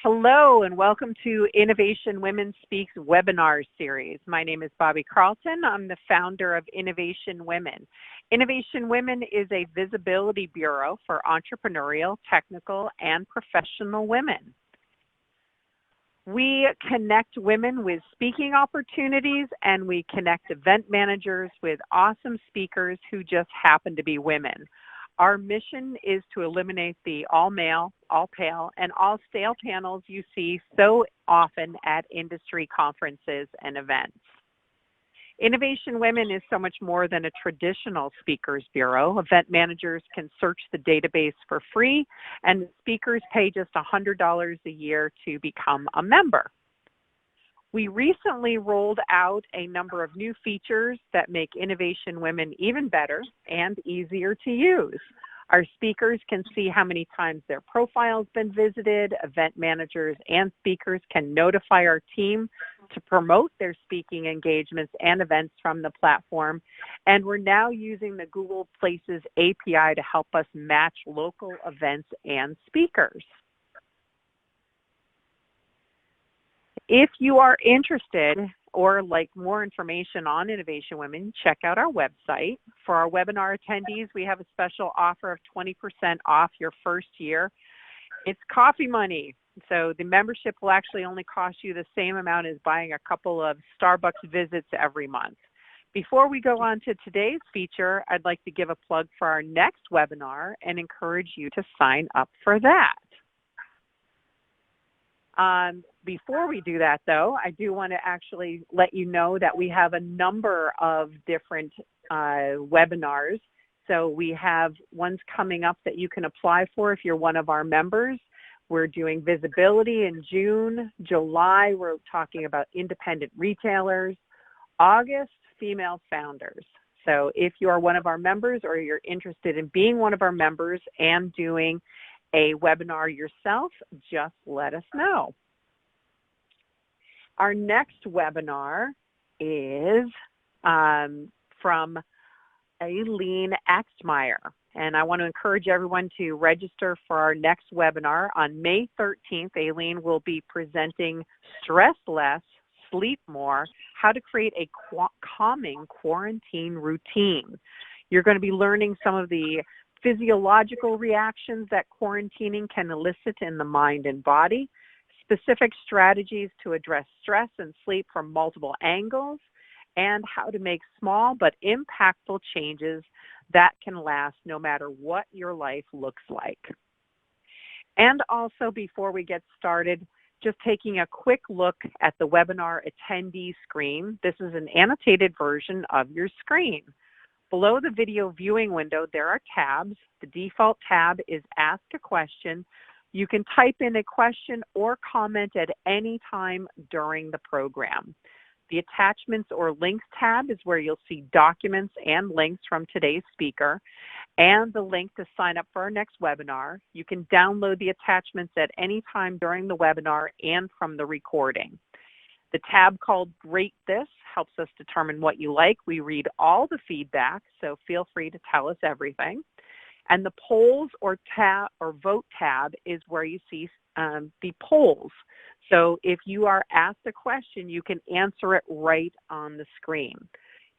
Hello and welcome to Innovation Women Speaks webinar series. My name is Bobby Carlton. I'm the founder of Innovation Women. Innovation Women is a visibility bureau for entrepreneurial, technical, and professional women. We connect women with speaking opportunities, and we connect event managers with awesome speakers who just happen to be women. Our mission is to eliminate the all-male, all-pale, and all-stale panels you see so often at industry conferences and events. Innovation Women is so much more than a traditional speakers bureau. Event managers can search the database for free, and speakers pay just $100 a year to become a member. We recently rolled out a number of new features that make Innovation Women even better and easier to use. Our speakers can see how many times their profile's been visited. Event managers and speakers can notify our team to promote their speaking engagements and events from the platform. And we're now using the Google Places API to help us match local events and speakers. If you are interested or like more information on Innovation Women, check out our website. For our webinar attendees, we have a special offer of 20% off your first year. It's coffee money, so the membership will actually only cost you the same amount as buying a couple of Starbucks visits every month. Before we go on to today's feature, I'd like to give a plug for our next webinar and encourage you to sign up for that. Before we do that, though, I do want to actually let you know that we have a number of different webinars. So we have ones coming up that you can apply for if you're one of our members. We're doing visibility in June. July, we're talking about independent retailers. August, female founders. So if you are one of our members or you're interested in being one of our members and doing a webinar yourself, just let us know. Our next webinar is from Aileen Axmeyer, and I want to encourage everyone to register for our next webinar. On May 13th, Aileen will be presenting Stress Less, Sleep More, How to Create a Calming Quarantine Routine. You're going to be learning some of the physiological reactions that quarantining can elicit in the mind and body, specific strategies to address stress and sleep from multiple angles, and how to make small but impactful changes that can last no matter what your life looks like. And also, before we get started, just taking a quick look at the webinar attendee screen. This is an annotated version of your screen. Below the video viewing window, there are tabs. The default tab is Ask a Question. You can type in a question or comment at any time during the program. The Attachments or Links tab is where you'll see documents and links from today's speaker and the link to sign up for our next webinar. You can download the attachments at any time during the webinar and from the recording. The tab called Rate This helps us determine what you like. We read all the feedback, so feel free to tell us everything. And the polls or vote tab is where you see the polls. So if you are asked a question, you can answer it right on the screen.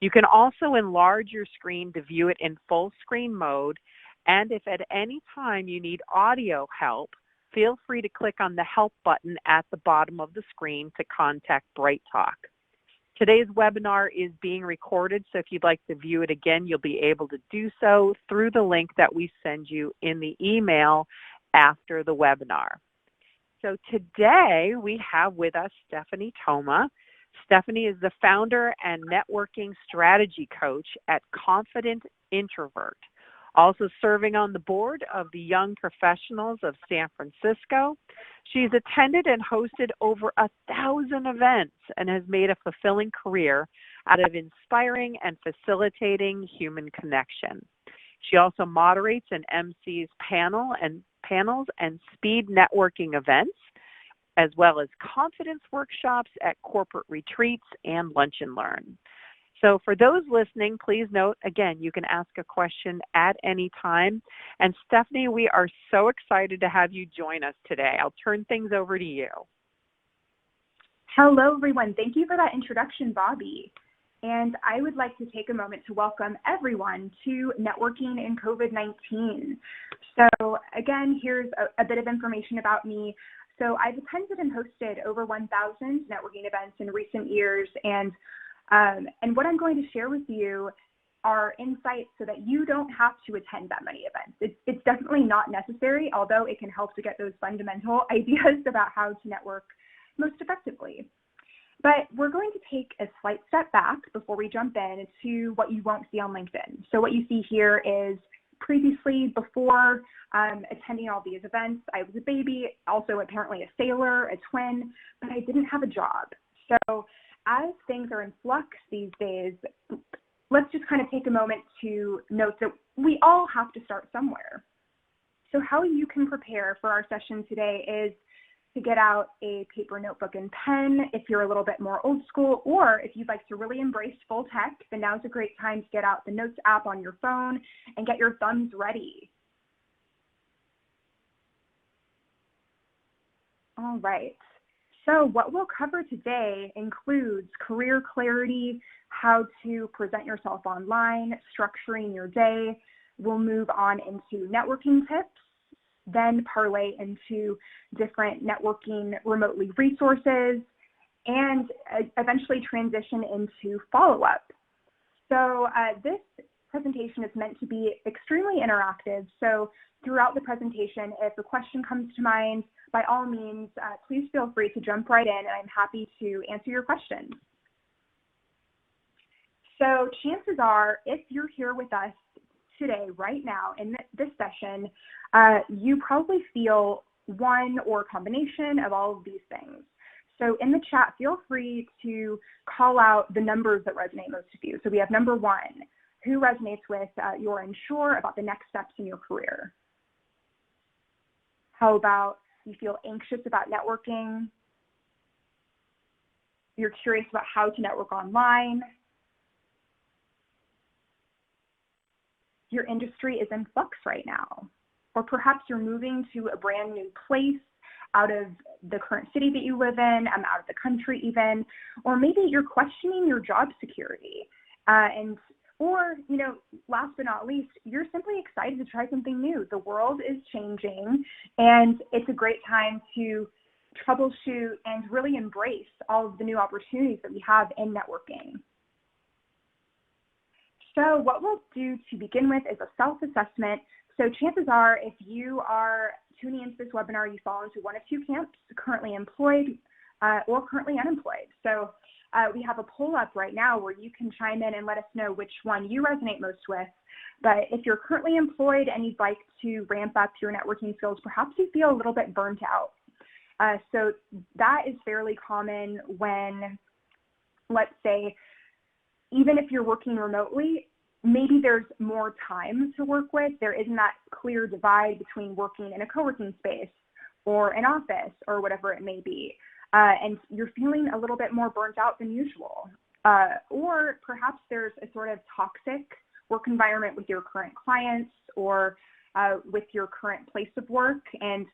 You can also enlarge your screen to view it in full screen mode. And if at any time you need audio help, feel free to click on the Help button at the bottom of the screen to contact Bright Talk. Today's webinar is being recorded, so if you'd like to view it again, you'll be able to do so through the link that we send you in the email after the webinar. So today we have with us Stephanie Thoma. Stephanie is the founder and networking strategy coach at Confident Introvert, also serving on the board of the Young Professionals of San Francisco. She's attended and hosted over 1,000 events and has made a fulfilling career out of inspiring and facilitating human connection. She also moderates and MCs panels and speed networking events, as well as confidence workshops at corporate retreats and lunch and learn. So for those listening, please note, again, you can ask a question at any time. And Stephanie, we are so excited to have you join us today. I'll turn things over to you. Hello, everyone. Thank you for that introduction, Bobby. And I would like to take a moment to welcome everyone to Networking in COVID-19. So again, here's a bit of information about me. So I've attended and hosted over 1,000 networking events in recent years, and what I'm going to share with you are insights so that you don't have to attend that many events. It's definitely not necessary, although it can help to get those fundamental ideas about how to network most effectively. But we're going to take a slight step back before we jump in to what you won't see on LinkedIn. So what you see here is previously, before attending all these events, I was a baby, also apparently a sailor, a twin, but I didn't have a job. So as things are in flux these days, let's just kind of take a moment to note that we all have to start somewhere. So how you can prepare for our session today is to get out a paper notebook and pen if you're a little bit more old school, or if you'd like to really embrace full tech, then now's a great time to get out the Notes app on your phone and get your thumbs ready. All right. So what we'll cover today includes career clarity, how to present yourself online, structuring your day. We'll move on into networking tips, then parlay into different networking remotely resources, and eventually transition into follow-up. So this presentation is meant to be extremely interactive. So throughout the presentation, if a question comes to mind, by all means, please feel free to jump right in, and I'm happy to answer your questions. So chances are, if you're here with us today, right now, in this session, you probably feel one or a combination of all of these things. So in the chat, feel free to call out the numbers that resonate most with you. So we have number 1, who resonates with you're unsure about the next steps in your career? How about you feel anxious about networking? You're curious about how to network online? Your industry is in flux right now. Or perhaps you're moving to a brand new place out of the current city that you live in, out of the country even, or maybe you're questioning your job security. Or, you know, last but not least, you're simply excited to try something new. The world is changing, and it's a great time to troubleshoot and really embrace all of the new opportunities that we have in networking. So what we'll do to begin with is a self-assessment. So chances are, if you are tuning into this webinar, you fall into one of 2 camps, currently employed or currently unemployed. So we have a poll up right now where you can chime in and let us know which one you resonate most with. But if you're currently employed and you'd like to ramp up your networking skills, perhaps you feel a little bit burnt out. So that is fairly common when, let's say, even if you're working remotely, maybe there's more time to work with. There isn't that clear divide between working in a co-working space or an office or whatever it may be. And you're feeling a little bit more burnt out than usual. Or perhaps there's a sort of toxic work environment with your current clients or with your current place of work. And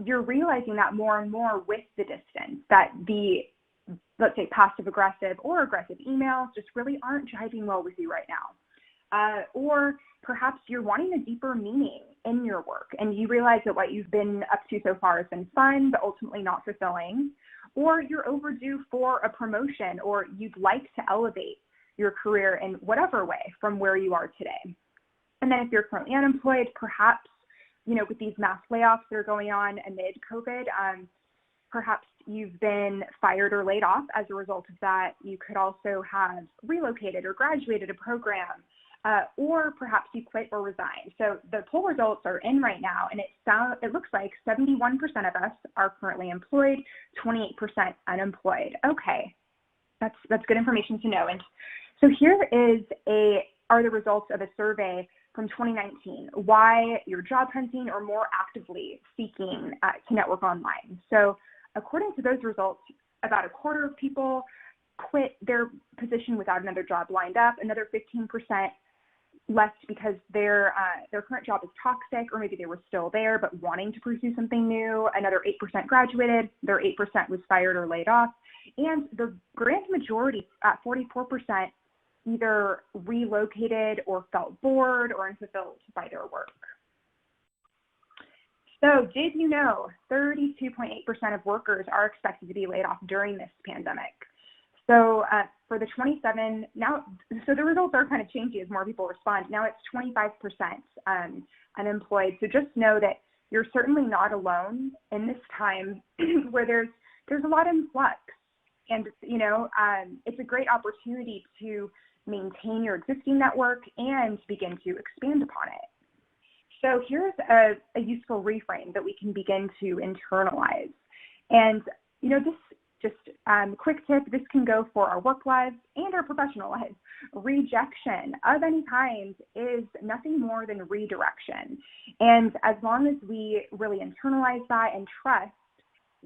you're realizing that more and more with the distance, that the, let's say, passive-aggressive or aggressive emails just really aren't jiving well with you right now. Or perhaps you're wanting a deeper meaning in your work and you realize that what you've been up to so far has been fun, but ultimately not fulfilling. Or you're overdue for a promotion, or you'd like to elevate your career in whatever way from where you are today. And then if you're currently unemployed, perhaps, you know, with these mass layoffs that are going on amid COVID, perhaps you've been fired or laid off as a result of that. You could also have relocated or graduated a program, or perhaps you quit or resign. So the poll results are in right now, and it looks like 71% of us are currently employed, 28% unemployed. Okay, that's good information to know. And so here are the results of a survey from 2019, why you're job hunting or more actively seeking to network online. So according to those results, about a quarter of people quit their position without another job lined up. Another 15% left because their current job is toxic, or maybe they were still there but wanting to pursue something new. Another 8% graduated. Their 8% was fired or laid off. And the grand majority, at 44%, either relocated or felt bored or unfulfilled by their work. So did you know 32.8% of workers are expected to be laid off during this pandemic? So for the 27, now, so the results are kind of changing as more people respond. Now it's 25% unemployed. So just know that you're certainly not alone in this time where there's a lot of influx. And, you know, it's a great opportunity to maintain your existing network and begin to expand upon it. So here's a useful reframe that we can begin to internalize. And, you know, this just quick tip, this can go for our work lives and our professional lives. Rejection of any kind is nothing more than redirection. And as long as we really internalize that and trust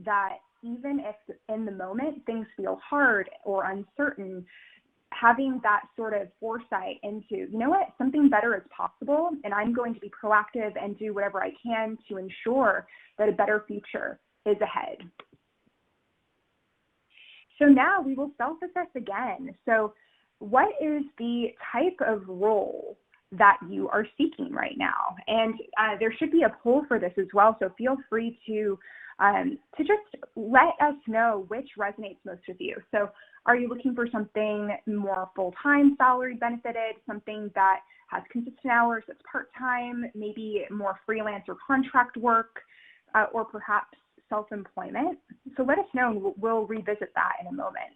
that even if in the moment things feel hard or uncertain, having that sort of foresight into, you know what, something better is possible, and I'm going to be proactive and do whatever I can to ensure that a better future is ahead. So now we will self-assess again. So what is the type of role that you are seeking right now? And there should be a poll for this as well, so feel free to just let us know which resonates most with you. So are you looking for something more full-time, salary benefited, something that has consistent hours, that's part-time, maybe more freelance or contract work, or perhaps self-employment? So let us know, and we'll revisit that in a moment.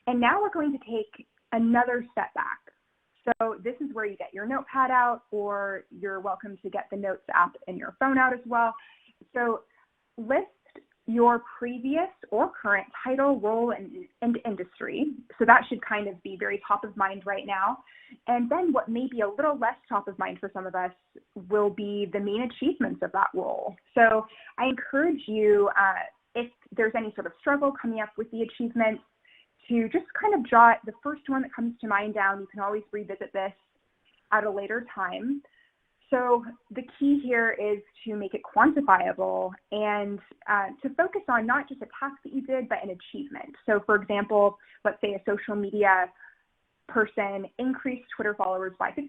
And now we're going to take another step back. So this is where you get your notepad out, or you're welcome to get the Notes app in your phone out as well. So list your previous or current title, role, and industry. So that should kind of be very top of mind right now. And then what may be a little less top of mind for some of us will be the main achievements of that role. So I encourage you, if there's any sort of struggle coming up with the achievements, to just kind of jot the first one that comes to mind down. You can always revisit this at a later time. So the key here is to make it quantifiable and to focus on not just a task that you did, but an achievement. So for example, let's say a social media person increased Twitter followers by 50%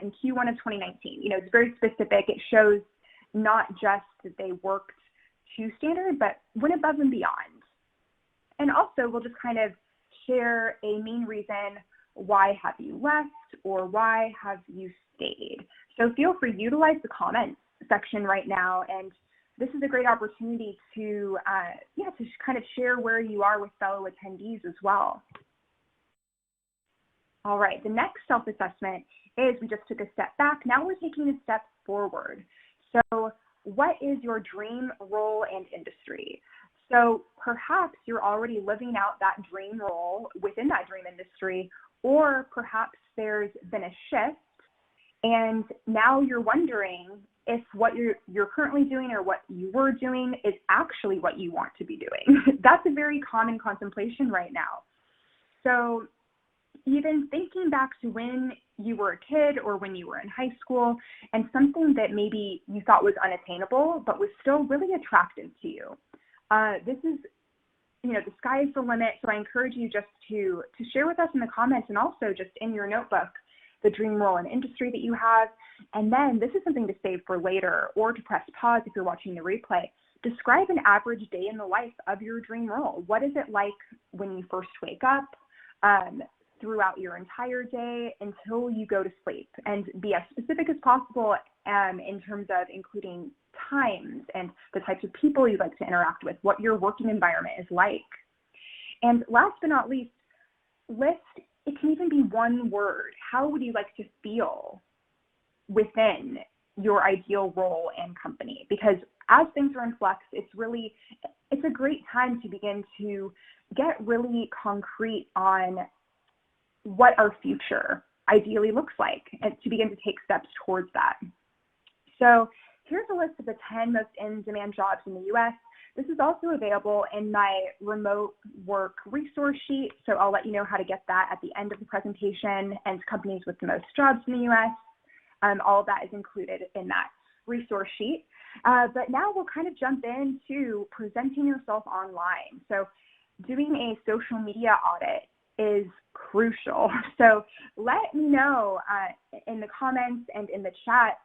in Q1 of 2019. You know, it's very specific. It shows not just that they worked to standard, but went above and beyond. And also we'll just kind of share a main reason, why have you left, or why have you stayed? So feel free to utilize the comments section right now, and this is a great opportunity to kind of share where you are with fellow attendees as well. All right, the next self-assessment is we just took a step back. Now we're taking a step forward. So what is your dream role and industry? So perhaps you're already living out that dream role within that dream industry, or perhaps there's been a shift and now you're wondering if what you're currently doing or what you were doing is actually what you want to be doing. That's a very common contemplation right now. So even thinking back to when you were a kid or when you were in high school and something that maybe you thought was unattainable but was still really attractive to you. This is, you know, the sky is the limit. So I encourage you just to share with us in the comments, and also just in your notebook, the dream role and industry that you have. And then this is something to save for later or to press pause if you're watching the replay. Describe an average day in the life of your dream role. What is it like when you first wake up, throughout your entire day until you go to sleep? And be as specific as possible in terms of including times and the types of people you'd like to interact with, what your working environment is like. And last but not least, list, it can even be one word. How would you like to feel within your ideal role and company? Because as things are in flux, it's a great time to begin to get really concrete on what our future ideally looks like and to begin to take steps towards that. So here's a list of the 10 most in-demand jobs in the U.S. This is also available in my remote work resource sheet, so I'll let you know how to get that at the end of the presentation, and companies with the most jobs in the US. All of that is included in that resource sheet. But now we'll kind of jump into presenting yourself online. So doing a social media audit is crucial. So let me know in the comments and in the chat,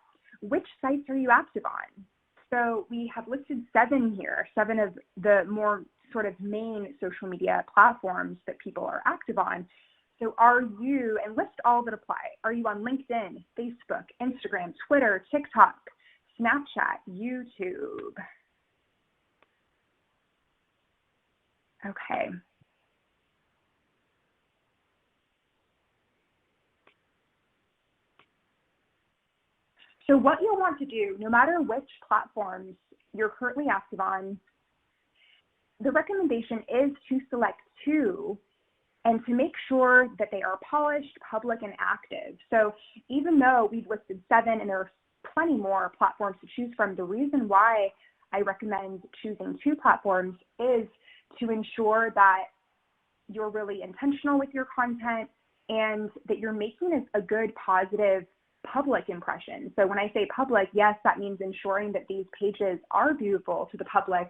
which sites are you active on? So we have listed 7 here, 7 of the more sort of main social media platforms that people are active on. So are you, and list all that apply, are you on LinkedIn, Facebook, Instagram, Twitter, TikTok, Snapchat, YouTube? Okay. So what you'll want to do, no matter which platforms you're currently active on, the recommendation is to select 2 and to make sure that they are polished, public, and active. So even though we've listed 7 and there are plenty more platforms to choose from, the reason why I recommend choosing 2 platforms is to ensure that you're really intentional with your content and that you're making a good, positive public impression. So when I say public, yes, that means ensuring that these pages are viewable to the public.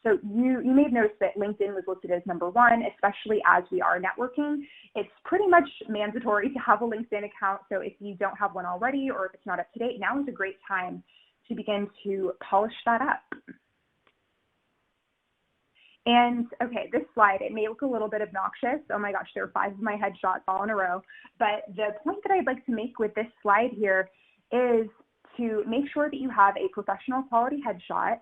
So you may have noticed that LinkedIn was listed as number 1, especially as we are networking. It's pretty much mandatory to have a LinkedIn account. So if you don't have one already, or if it's not up to date, now is a great time to begin to polish that up. And okay, this slide, it may look a little bit obnoxious. Oh my gosh, there are 5 of my headshots all in a row. But the point that I'd like to make with this slide here is to make sure that you have a professional quality headshot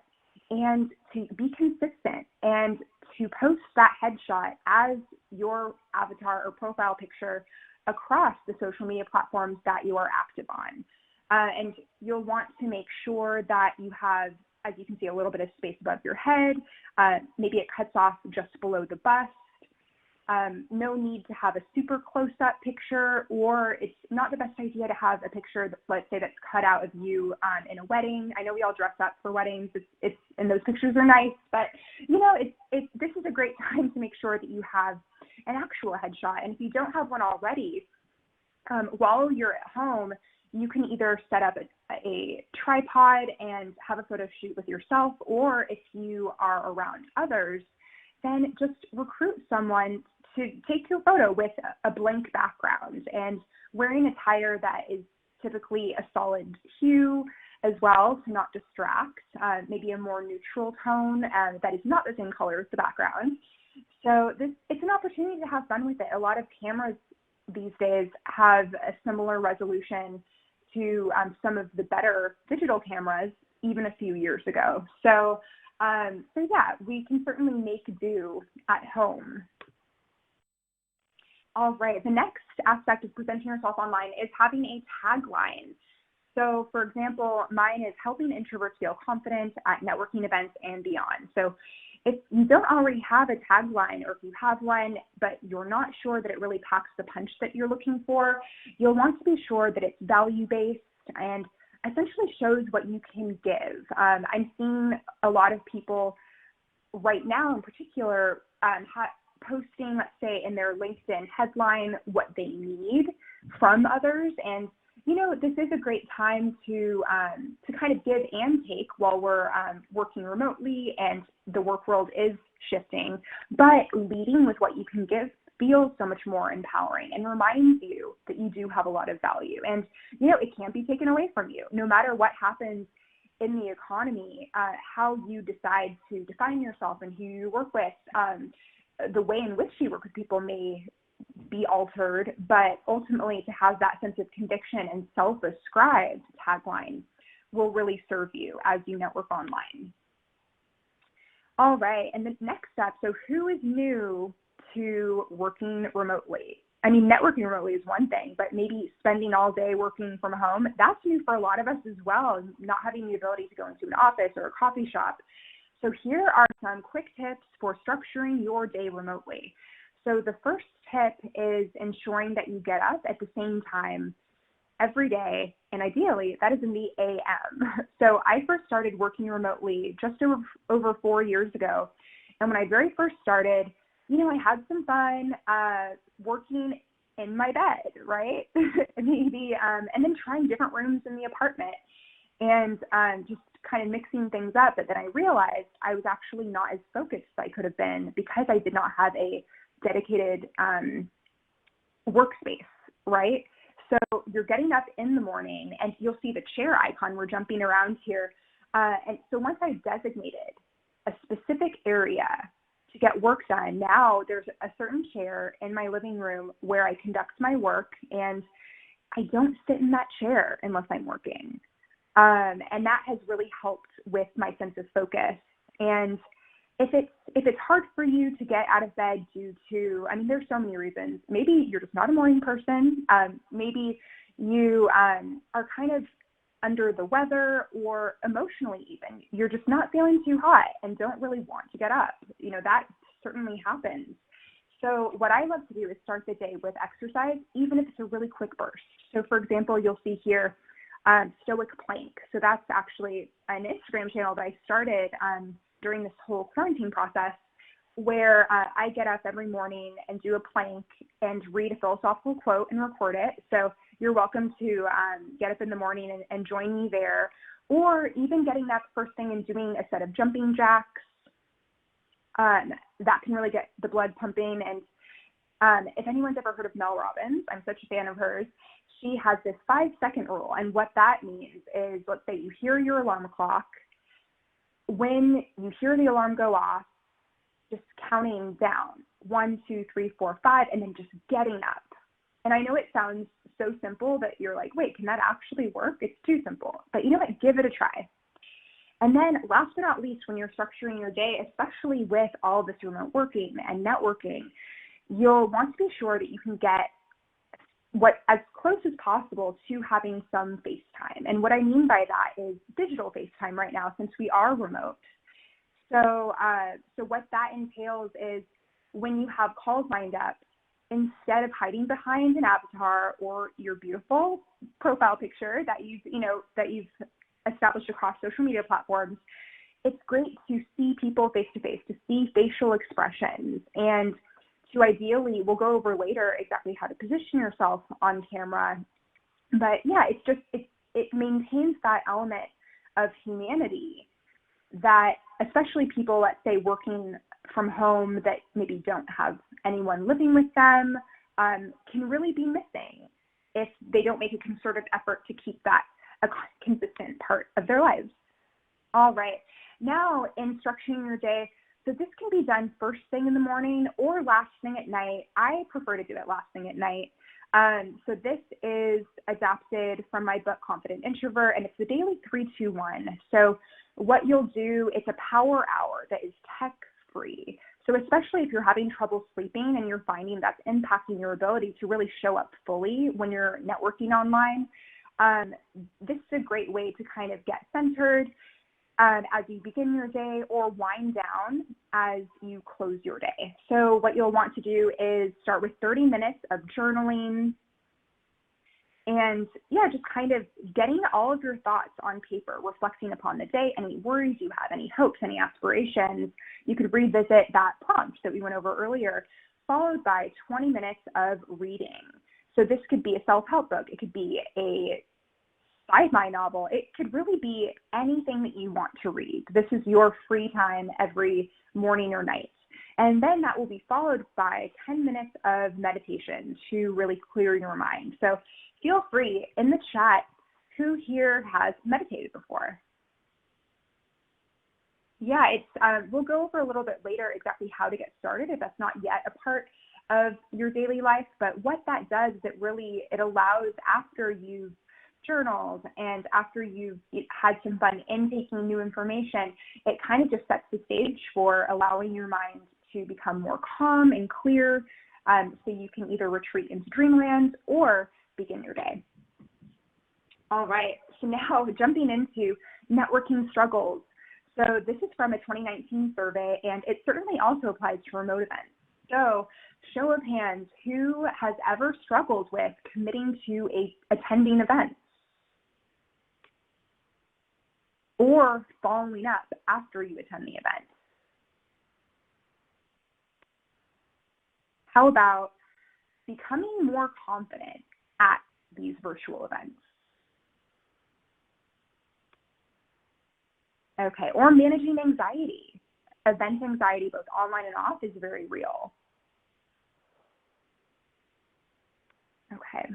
and to be consistent and to post that headshot as your avatar or profile picture across the social media platforms that you are active on. And you'll want to make sure that you have, as you can see, a little bit of space above your head. Maybe it cuts off just below the bust. No need to have a super close-up picture, or it's not the best idea to have a picture, that, let's say, that's cut out of you in a wedding. I know we all dress up for weddings, and those pictures are nice, but you know, this is a great time to make sure that you have an actual headshot. And if you don't have one already, while you're at home, you can either set up a tripod and have a photo shoot with yourself, or if you are around others, then just recruit someone to take your photo with a blank background and wearing attire that is typically a solid hue as well to not distract, maybe a more neutral tone that is not the same color as the background. So it's an opportunity to have fun with it. A lot of cameras these days have a similar resolution to some of the better digital cameras even a few years ago. So yeah, we can certainly make do at home. All right, the next aspect of presenting yourself online is having a tagline. So for example, mine is helping introverts feel confident at networking events and beyond. So if you don't already have a tagline, or if you have one, but you're not sure that it really packs the punch that you're looking for, you'll want to be sure that it's value-based and essentially shows what you can give. I'm seeing a lot of people right now in particular posting, let's say, in their LinkedIn headline what they need from others. And, you know, this is a great time to kind of give and take while we're working remotely and the work world is shifting. But leading with what you can give feels so much more empowering and reminds you that you do have a lot of value. And, you know, it can't be taken away from you. No matter what happens in the economy, how you decide to define yourself and who you work with, the way in which you work with people may be altered, but ultimately to have that sense of conviction and self-ascribed tagline will really serve you as you network online. All right, and the next step, so who is new to working remotely? I mean, networking remotely is one thing, but maybe spending all day working from home, that's new for a lot of us as well, not having the ability to go into an office or a coffee shop. So here are some quick tips for structuring your day remotely. So the first tip is ensuring that you get up at the same time every day, and ideally that is in the AM. So I first started working remotely just over 4 years ago. And when I very first started, I had some fun working in my bed, right? Maybe, and then trying different rooms in the apartment and just kind of mixing things up. But then I realized I was actually not as focused as I could have been because I did not have a dedicated workspace, right? So you're getting up in the morning, and you'll see the chair icon. We're jumping around here. And so once I designated a specific area to get work done, now there's a certain chair in my living room where I conduct my work, and I don't sit in that chair unless I'm working. And that has really helped with my sense of focus. And if it's hard for you to get out of bed due to, there's so many reasons. Maybe you're just not a morning person. Maybe you are kind of under the weather, or emotionally even, you're just not feeling too hot and don't really want to get up. That certainly happens. So what I love to do is start the day with exercise, even if it's a really quick burst. So for example, you'll see here, Stoic Plank. So that's actually an Instagram channel that I started during this whole quarantine process, where I get up every morning and do a plank and read a philosophical quote and record it. So you're welcome to get up in the morning and join me there, or even getting up first thing and doing a set of jumping jacks. That can really get the blood pumping. And if anyone's ever heard of Mel Robbins, I'm such a fan of hers, she has this 5-second rule. And what that means is, let's say you hear your alarm clock. When you hear the alarm go off, just counting down 1, 2, 3, 4, 5, and then just getting up. And I know it sounds so simple that you're like, wait, can that actually work? It's too simple. But you know what? Give it a try. And then last but not least, when you're structuring your day, especially with all this remote working and networking, you'll want to be sure that you can get as close as possible to having some FaceTime. And what I mean by that is digital FaceTime right now, since we are remote. So what that entails is, when you have calls lined up, instead of hiding behind an avatar or your beautiful profile picture that you've established across social media platforms, it's great to see people face to face, to see facial expressions, and to ideally, we'll go over later exactly how to position yourself on camera. But yeah, it maintains that element of humanity that, especially people, let's say, working from home that maybe don't have anyone living with them, can really be missing if they don't make a concerted effort to keep that a consistent part of their lives. All right, now in structuring your day, so this can be done first thing in the morning or last thing at night. I prefer to do it last thing at night. So this is adapted from my book, Confident Introvert, and it's the daily 3-2-1. So what you'll do, it's a power hour that is tech-free. So especially if you're having trouble sleeping and you're finding that's impacting your ability to really show up fully when you're networking online, this is a great way to kind of get centered as you begin your day, or wind down as you close your day. So what you'll want to do is start with 30 minutes of journaling, and just kind of getting all of your thoughts on paper, reflecting upon the day, any worries you have, any hopes, any aspirations. You could revisit that prompt that we went over earlier, followed by 20 minutes of reading. So this could be a self-help book. It could be a sci-fi novel. It could really be anything that you want to read. This is your free time every morning or night. And then that will be followed by 10 minutes of meditation to really clear your mind. So feel free in the chat, who here has meditated before? Yeah, we'll go over a little bit later exactly how to get started if that's not yet a part of your daily life. But what that does is it allows, after you've journaled and after you've had some fun intaking new information, it kind of just sets the stage for allowing your mind to become more calm and clear, so you can either retreat into dreamland or begin your day. All right, so now jumping into networking struggles. So this is from a 2019 survey, and it certainly also applies to remote events. So, show of hands, who has ever struggled with committing to attending events or following up after you attend the event? How about becoming more confident at these virtual events? Okay, or managing anxiety. Event anxiety, both online and off, is very real. Okay.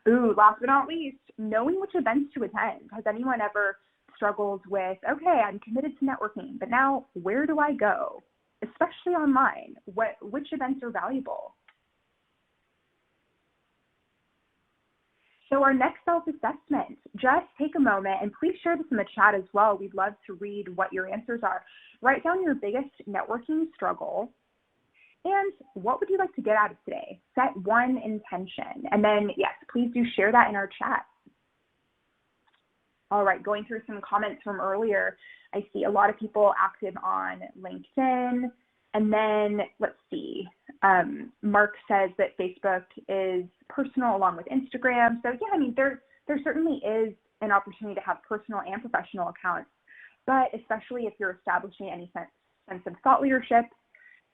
Ooh, last but not least, knowing which events to attend. Has anyone ever struggled with, okay, I'm committed to networking, but now where do I go? Especially online, which events are valuable? So our next self-assessment, just take a moment and please share this in the chat as well. We'd love to read what your answers are. Write down your biggest networking struggle and what would you like to get out of today? Set one intention. And then, yes, please do share that in our chat. All right, going through some comments from earlier, I see a lot of people active on LinkedIn. And then let's see, Mark says that Facebook is personal along with Instagram. So yeah, I mean, there certainly is an opportunity to have personal and professional accounts, but especially if you're establishing any sense of thought leadership,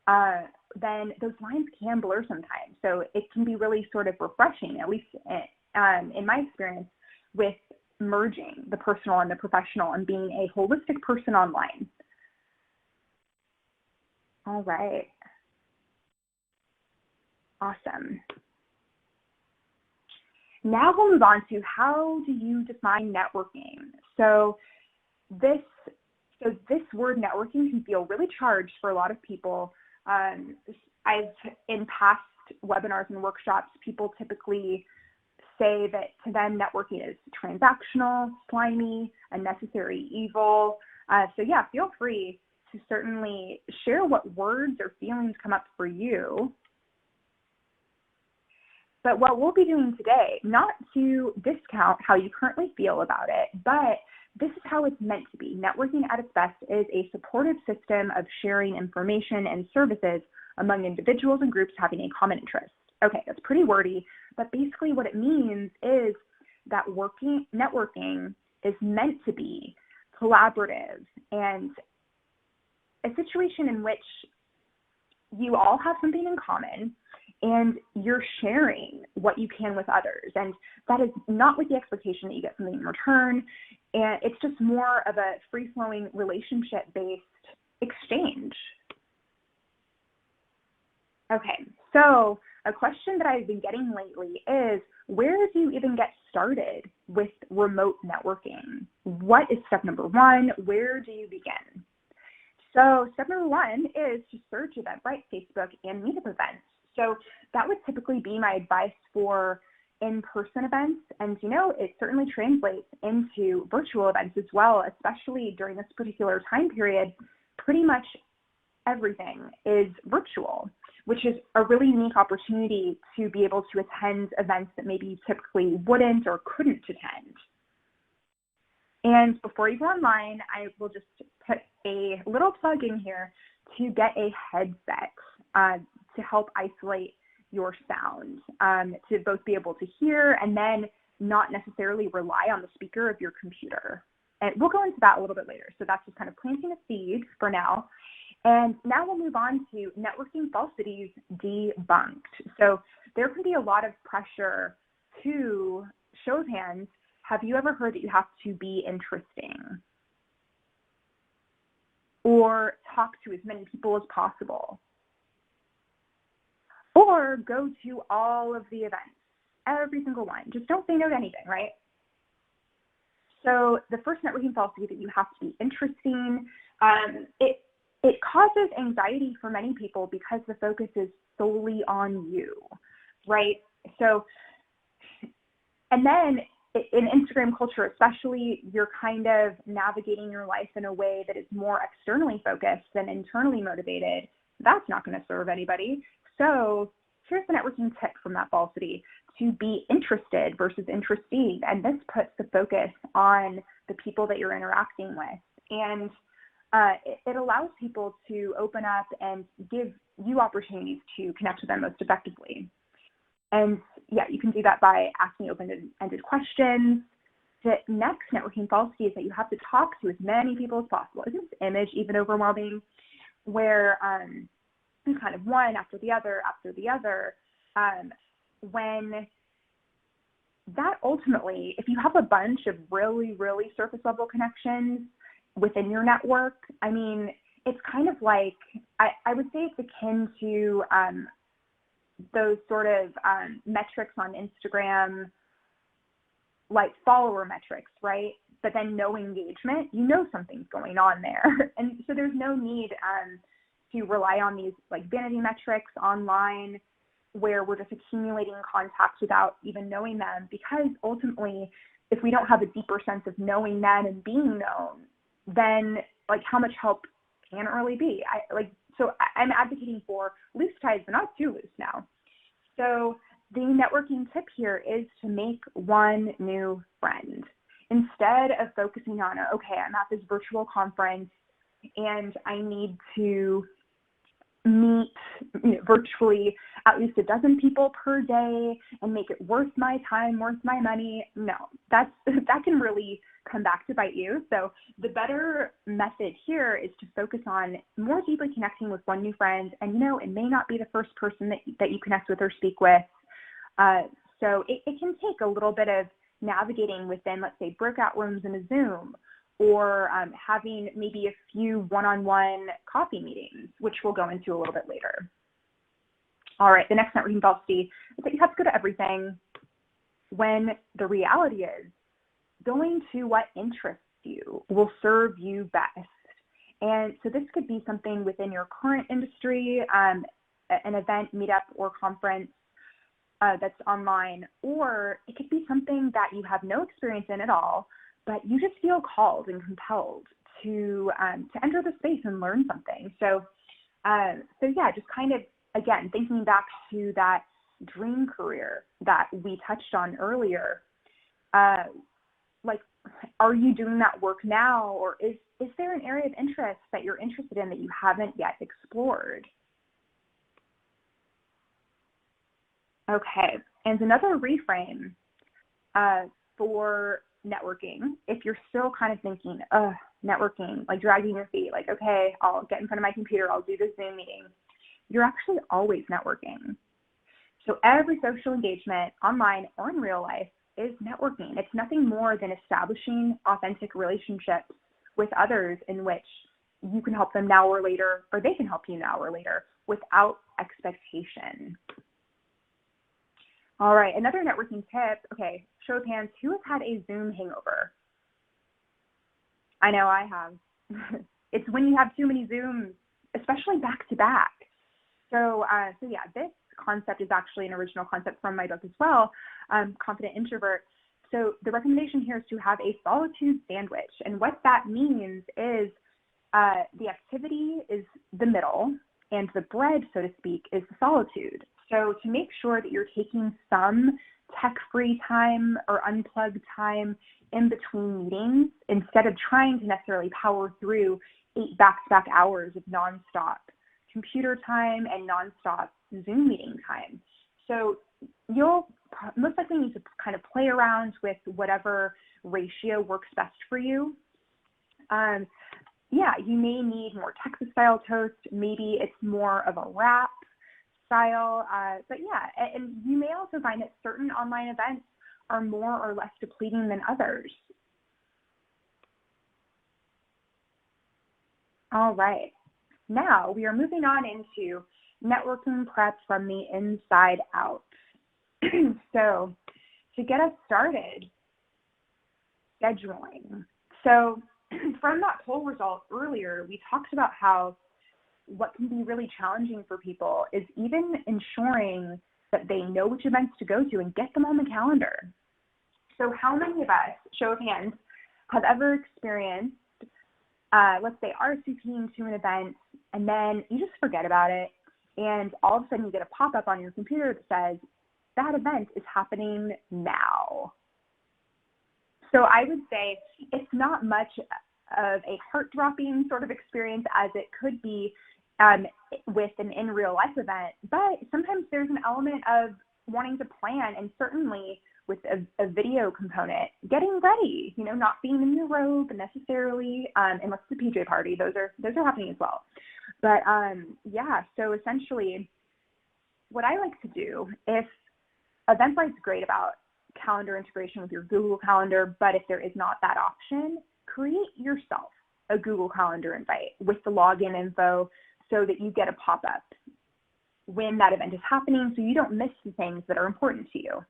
then those lines can blur sometimes. So it can be really sort of refreshing, at least in my experience, with merging the personal and the professional and being a holistic person online. All right. Awesome. Now we'll move on to how do you define networking? So this word networking can feel really charged for a lot of people. In past webinars and workshops, people typically say that to them networking is transactional, slimy, unnecessary evil. So yeah, feel free to certainly share what words or feelings come up for you. But what we'll be doing today, not to discount how you currently feel about it, but this is how it's meant to be. Networking at its best is a supportive system of sharing information and services among individuals and groups having a common interest. Okay, that's pretty wordy, but basically what it means is that networking is meant to be collaborative and a situation in which you all have something in common and you're sharing what you can with others. And that is not with the expectation that you get something in return. And it's just more of a free-flowing relationship-based exchange. Okay, so a question that I've been getting lately is, where do you even get started with remote networking? What is step number one? Where do you begin? So step number one is to search Eventbrite, Facebook, and Meetup events. So that would typically be my advice for in-person events. And you know, it certainly translates into virtual events as well, especially during this particular time period. Pretty much everything is virtual, which is a really unique opportunity to be able to attend events that maybe you typically wouldn't or couldn't attend. And before you go online, I will just put a little plug in here to get a headset to help isolate your sound, to both be able to hear and then not necessarily rely on the speaker of your computer. And we'll go into that a little bit later. So that's just kind of planting a seed for now. And now we'll move on to networking falsities debunked. So there can be a lot of pressure to, show of hands, have you ever heard that you have to be interesting or talk to as many people as possible or go to all of the events, every single one? Just don't say no to anything, right? So the first networking falsity that you have to be interesting, it causes anxiety for many people because the focus is solely on you, right? So, and then in Instagram culture especially, you're kind of navigating your life in a way that is more externally focused than internally motivated. That's not going to serve anybody. So here's the networking tip from that falsity: to be interested versus interesting. And this puts the focus on the people that you're interacting with. And it allows people to open up and give you opportunities to connect with them most effectively. And yeah, you can do that by asking open-ended questions. The next networking fallacy is that you have to talk to as many people as possible. Isn't this image even overwhelming, where it's kind of one after the other, when that ultimately, if you have a bunch of really, really surface level connections within your network, I mean, it's kind of like, I would say it's akin to those sort of metrics on Instagram, like follower metrics, right? But then no engagement, you know something's going on there. And so there's no need to rely on these like vanity metrics online where we're just accumulating contacts without even knowing them, because ultimately, if we don't have a deeper sense of knowing them and being known, then like how much help can it really be? I'm advocating for loose ties, but not too loose now. So the networking tip here is to make one new friend. Instead of focusing on, okay, I'm at this virtual conference and I need to meet virtually at least a dozen people per day and make it worth my time, worth my money. No, that can really come back to bite you. So the better method here is to focus on more deeply connecting with one new friend. And, it may not be the first person that you connect with or speak with. So it can take a little bit of navigating within, let's say, breakout rooms in a Zoom, or having maybe a few one-on-one coffee meetings, which we'll go into a little bit later. All right, the next networking fallacy is that you have to go to everything, when the reality is going to what interests you will serve you best. And so this could be something within your current industry, an event, meetup, or conference that's online, or it could be something that you have no experience in at all, but you just feel called and compelled to enter the space and learn something. So yeah, just kind of, again, thinking back to that dream career that we touched on earlier, like, are you doing that work now, or is there an area of interest that you're interested in that you haven't yet explored? Okay, and another reframe for networking, if you're still kind of thinking, networking, like dragging your feet, like, okay, I'll get in front of my computer, I'll do this Zoom meeting. You're actually always networking. So every social engagement, online or in real life, is networking. It's nothing more than establishing authentic relationships with others in which you can help them now or later, or they can help you now or later, without expectation. All right, another networking tip. Okay, show of hands, who has had a Zoom hangover? I know I have. It's when you have too many Zooms, especially back to back. So yeah, this concept is actually an original concept from my book as well, Confident Introvert. So the recommendation here is to have a solitude sandwich. And what that means is the activity is the middle and the bread, so to speak, is the solitude. So to make sure that you're taking some tech-free time or unplugged time in between meetings, instead of trying to necessarily power through 8 back-to-back hours of nonstop computer time and nonstop Zoom meeting time. So you'll most likely need to kind of play around with whatever ratio works best for you. Yeah, you may need more Texas-style toast. Maybe it's more of a wrap style. But yeah, and you may also find that certain online events are more or less depleting than others. All right. Now we are moving on into networking prep from the inside out. So to get us started, scheduling. So from that poll result earlier, we talked about how what can be really challenging for people is even ensuring that they know which events to go to and get them on the calendar. So how many of us, show of hands, have ever experienced, let's say, RSVPing to an event, and then you just forget about it, and all of a sudden you get a pop-up on your computer that says, that event is happening now. So I would say it's not much of a heart-dropping sort of experience as it could be with an in real life event, but sometimes there's an element of wanting to plan, and certainly with a video component, getting ready, not being in your robe necessarily, unless it's a PJ party. Those are happening as well. But yeah, so essentially what I like to do, if Eventbrite's great about calendar integration with your Google Calendar, but if there is not that option, create yourself a Google Calendar invite with the login info so that you get a pop-up when that event is happening so you don't miss the things that are important to you.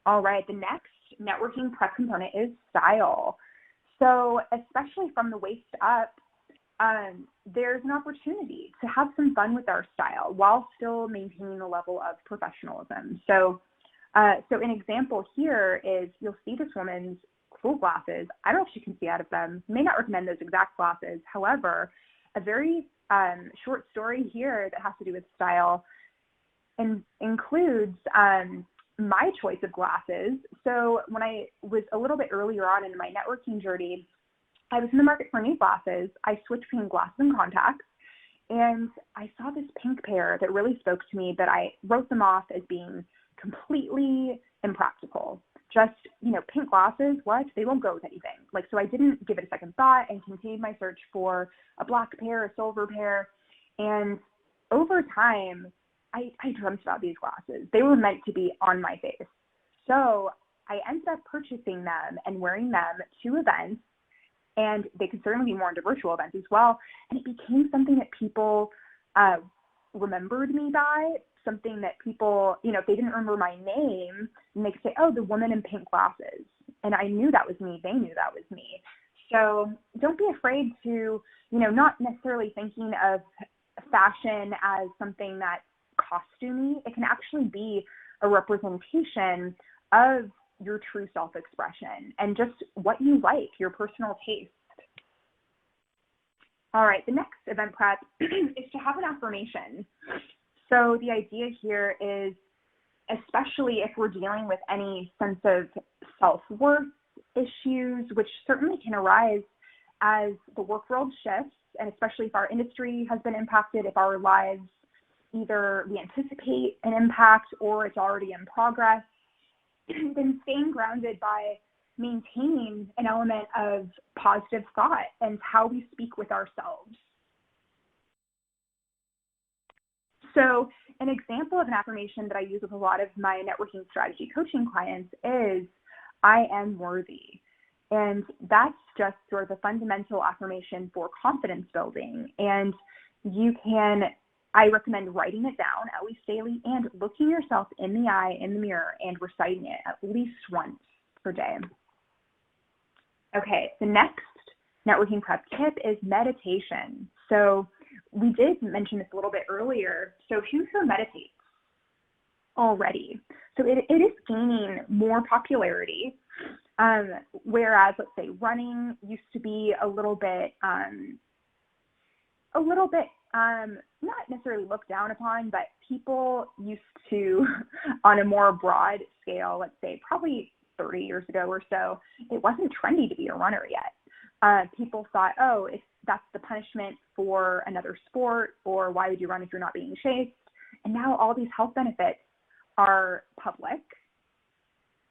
All right, the next networking prep component is style. So especially from the waist up, there's an opportunity to have some fun with our style while still maintaining a level of professionalism. So an example here is you'll see this woman's cool glasses. I don't know if you can see out of them. May not recommend those exact glasses. However, a very short story here that has to do with style includes my choice of glasses. So when I was a little bit earlier on in my networking journey, I was in the market for new glasses. I switched between glasses and contacts, and I saw this pink pair that really spoke to me, that I wrote them off as being completely impractical. Just, pink glasses, what? They won't go with anything. So I didn't give it a second thought and continued my search for a black pair, a silver pair. And over time, I dreamt about these glasses. They were meant to be on my face. So I ended up purchasing them and wearing them to events, and they could certainly be worn to virtual events as well. And it became something that people remembered me by, something that people, if they didn't remember my name, and they could say, oh, the woman in pink glasses. And I knew that was me. They knew that was me. So don't be afraid to, not necessarily thinking of fashion as something that's costumey. It can actually be a representation of your true self-expression and just what you like, your personal taste. All right, the next event prep is to have an affirmation. So the idea here is, especially if we're dealing with any sense of self-worth issues, which certainly can arise as the work world shifts, and especially if our industry has been impacted, if our lives, either we anticipate an impact or it's already in progress, then staying grounded by maintaining an element of positive thought and how we speak with ourselves. So an example of an affirmation that I use with a lot of my networking strategy coaching clients is, I am worthy. And that's just sort of a fundamental affirmation for confidence building. And I recommend writing it down at least daily and looking yourself in the eye in the mirror and reciting it at least once per day. Okay, the next networking prep tip is meditation. So we did mention this a little bit earlier. So who here meditates already? So it is gaining more popularity, whereas, let's say, running used to be a little bit not necessarily looked down upon, but people used to, on a more broad scale, let's say probably 30 years ago or so, it wasn't trendy to be a runner yet. People thought, oh, if that's the punishment for another sport, or why would you run if you're not being chased? And now all these health benefits are public.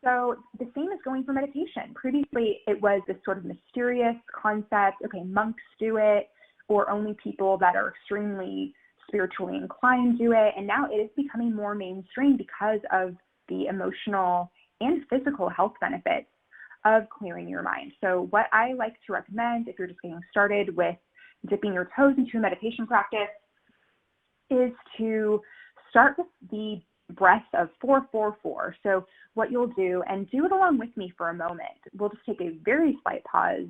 So the same is going for meditation. Previously, it was this sort of mysterious concept. Okay, monks do it, or only people that are extremely spiritually inclined do it. And now it is becoming more mainstream because of the emotional and physical health benefits of clearing your mind. So what I like to recommend, if you're just getting started with dipping your toes into a meditation practice, is to start with the breath of 4-4-4. So what you'll do, and do it along with me for a moment, we'll just take a very slight pause,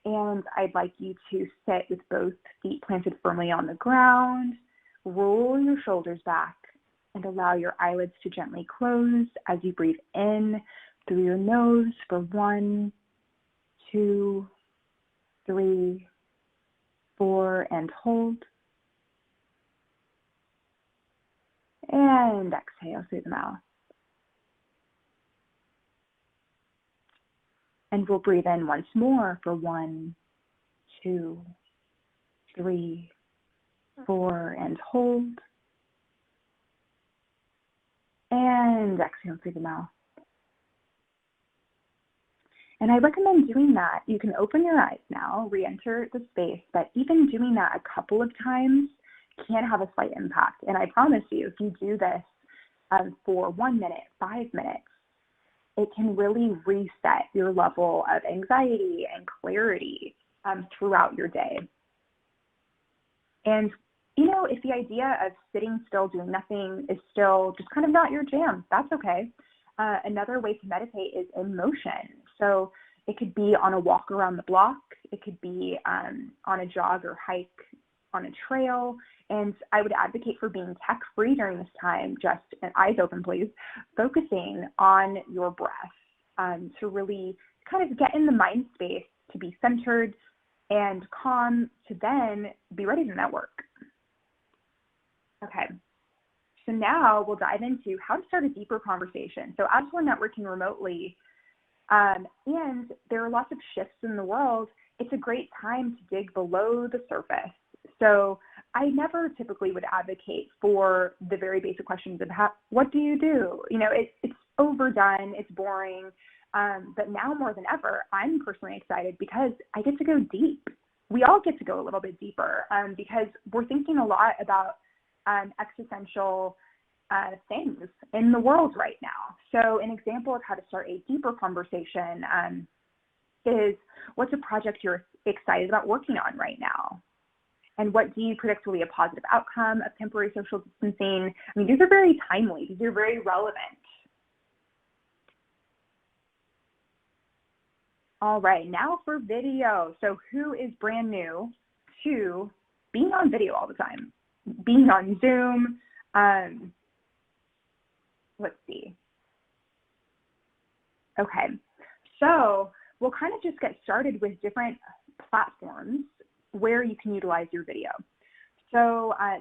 and I'd like you to sit with both feet planted firmly on the ground, roll your shoulders back, and allow your eyelids to gently close as you breathe in through your nose for 1, 2, 3, 4, and hold. And exhale through the mouth. And we'll breathe in once more for 1, 2, 3, 4, and hold. And exhale through the mouth. And I recommend doing that. You can open your eyes now, re-enter the space, but even doing that a couple of times can have a slight impact. And I promise you, if you do this for 1 minute, 5 minutes, it can really reset your level of anxiety and clarity throughout your day. And, you know, if the idea of sitting still, doing nothing is still just kind of not your jam, that's okay. Another way to meditate is in motion. So it could be on a walk around the block. It could be on a jog or hike on a trail. And I would advocate for being tech-free during this time, just eyes open, please, focusing on your breath to really kind of get in the mind space to be centered and calm to then be ready to network. Okay. So now we'll dive into how to start a deeper conversation. So as we're networking remotely, and there are lots of shifts in the world, it's a great time to dig below the surface. So I never typically would advocate for the very basic questions of what do you do? You know, it's overdone, it's boring, but now more than ever, I'm personally excited because I get to go deep. We all get to go a little bit deeper because we're thinking a lot about existential things in the world right now. So an example of how to start a deeper conversation is, what's a project you're excited about working on right now? And what do you predict will be a positive outcome of temporary social distancing? I mean, these are very timely. These are very relevant. All right, now for video. So who is brand new to being on video all the time? Being on Zoom, let's see. Okay, so we'll kind of just get started with different platforms where you can utilize your video. So I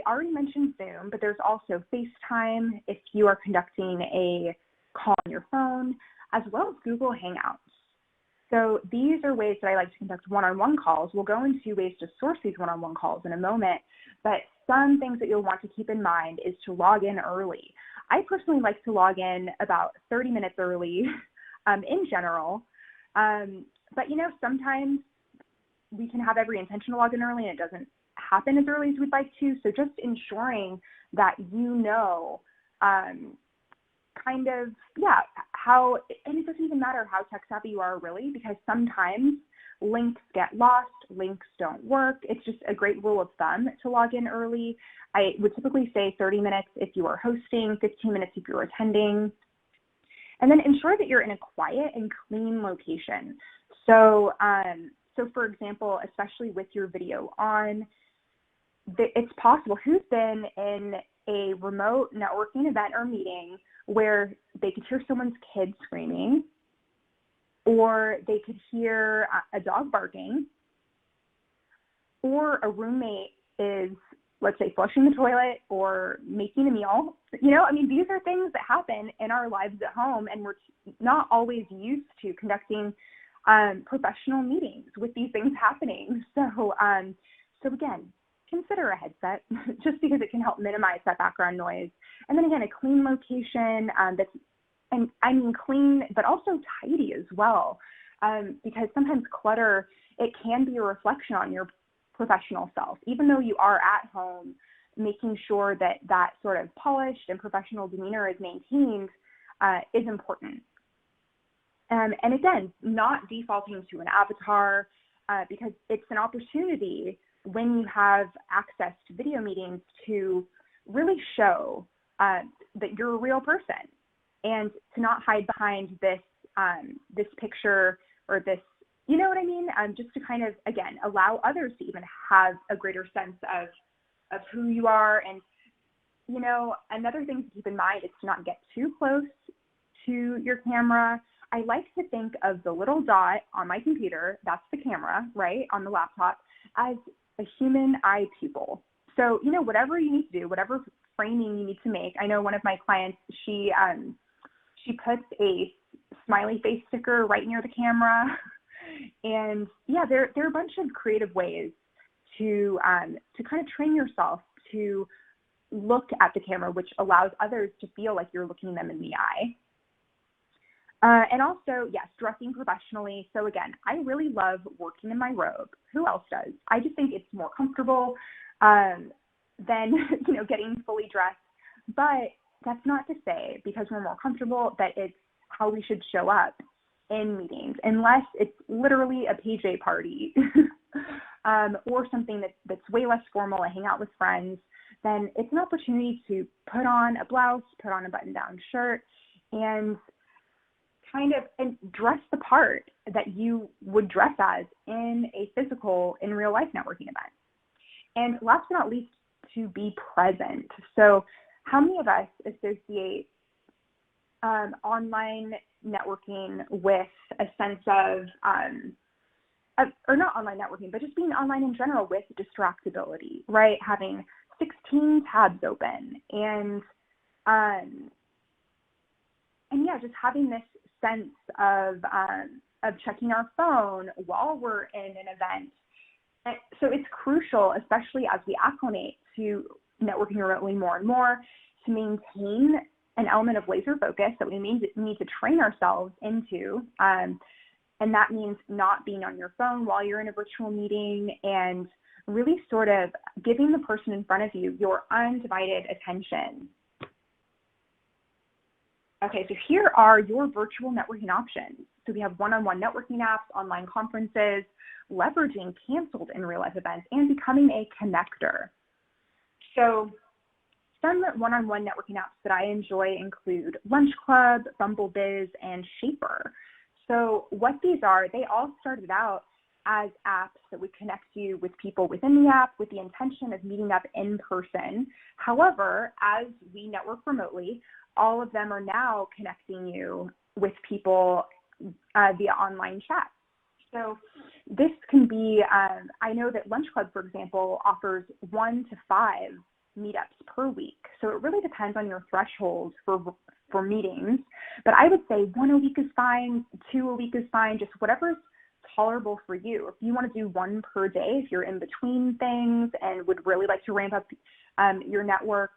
already mentioned Zoom, but there's also FaceTime if you are conducting a call on your phone, as well as Google Hangouts. So these are ways that I like to conduct one-on-one calls. We'll go into ways to source these one-on-one calls in a moment, but some things that you'll want to keep in mind is to log in early. I personally like to log in about 30 minutes early in general, but you know, sometimes we can have every intention to log in early and it doesn't happen as early as we'd like to. So just ensuring that you know kind of, how, and it doesn't even matter how tech savvy you are really, because sometimes links get lost, links don't work. It's just a great rule of thumb to log in early. I would typically say 30 minutes if you are hosting, 15 minutes if you're attending. And then ensure that you're in a quiet and clean location. So, so for example, especially with your video on, it's possible, who's been in a remote networking event or meeting where they could hear someone's kid screaming, or they could hear a dog barking, or a roommate is, let's say, flushing the toilet or making a meal. You know, I mean, these are things that happen in our lives at home, and we're not always used to conducting professional meetings with these things happening. So, so again, consider a headset just because it can help minimize that background noise. And then again, a clean location that's, and I mean clean, but also tidy as well, because sometimes clutter, it can be a reflection on your professional self. Even though you are at home, making sure that that sort of polished and professional demeanor is maintained is important. And again, not defaulting to an avatar, because it's an opportunity when you have access to video meetings to really show that you're a real person, and to not hide behind this this picture or this, you know what I mean? Just to kind of, again, allow others to even have a greater sense of who you are. And, you know, another thing to keep in mind is to not get too close to your camera. I like to think of the little dot on my computer, that's the camera, right, on the laptop, as a human eye pupil. So, you know, whatever you need to do, whatever framing you need to make. I know one of my clients, she puts a smiley face sticker right near the camera. And yeah, there are a bunch of creative ways to kind of train yourself to look at the camera, which allows others to feel like you're looking them in the eye. And also, yes, dressing professionally. So again, I really love working in my robe. Who else does? I just think it's more comfortable than, getting fully dressed. But that's not to say, because we're more comfortable, that it's how we should show up in meetings, unless it's literally a PJ party or something that's way less formal, a hang out with friends. Then it's an opportunity to put on a blouse, put on a button-down shirt, and and dress the part that you would dress as in real life networking event. And last but not least, to be present. So how many of us associate online networking with a sense of, or not online networking, but just being online in general with distractibility, right? Having 16 tabs open and yeah, just having this sense of checking our phone while we're in an event. And so it's crucial, especially as we acclimate to networking remotely more and more, to maintain an element of laser focus that we need to train ourselves into. And that means not being on your phone while you're in a virtual meeting, and really sort of giving the person in front of you your undivided attention. Okay, so here are your virtual networking options. So we have one-on-one networking apps, online conferences, leveraging canceled in real life events, and becoming a connector. So some one-on-one networking apps that I enjoy include Lunch Club, BumbleBiz, and Shaper. So what these are, they all started out as apps that would connect you with people within the app with the intention of meeting up in person. However, as we network remotely, all of them are now connecting you with people via online chat. So this can be, I know that Lunch Club, for example, offers 1 to 5 meetups per week. So it really depends on your threshold for meetings. But I would say 1 a week is fine, 2 a week is fine, just whatever's tolerable for you. If you want to do 1 per day, if you're in between things and would really like to ramp up your network.